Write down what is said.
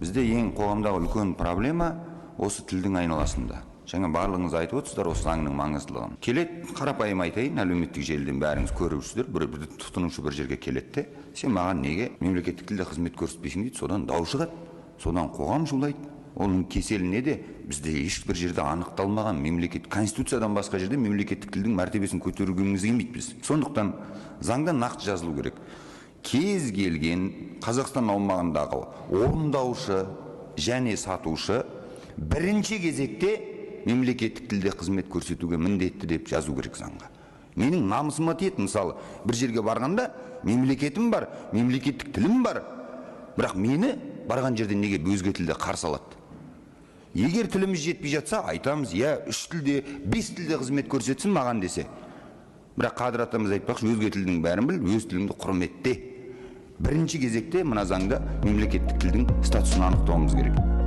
Бізде ең қоғамдағы үлкен проблема осы тілдің айналасында. Жаңа барлығыңыз айтып отырсыздар осы заңның маңыздылығын. Келеді, қарапайым айтайын, әлеуметтік желіден бәріңіз көріп жүрсіздер, бір тұтынушы бір жерге келеді, сен маған неге мемлекеттік тілде қызмет көрсетпейсің дейді, содан дау шығады, содан қоғам шулайды. Оның кеселі неде? Бізде ешбір жерде анықталмаған мемлекет, конституциядан басқа жерде мемлекеттік тілдің мәртебесін көтергіміз келмейді біз. Сондықтан заңда нақты жазылу керек. Кез келген Қазақстан аумағындағы орындаушы және сатушы бірінші кезекте мемлекеттік тілде қызмет көрсетуге міндетті деп жазу керек заңға. Менің намысыма тиеді, мысалы, бір жерге барғанда мемлекетім бар, мемлекеттік тілім бар, бірақ мені барған жерде неге өзге тілде қарсы алады? Егер тіліміз жетпей жатса, айтамыз, я 3 тілде, 5 тілде қызмет көрсетсін маған десе. Бірақ Қадыр атамыз айтпақшы, өзге тілдің бәрін біл, өз тіліңді құрметте. Бірінші кезекте мына заңда мемлекеттік тілдің статусын анықтауымыз керек.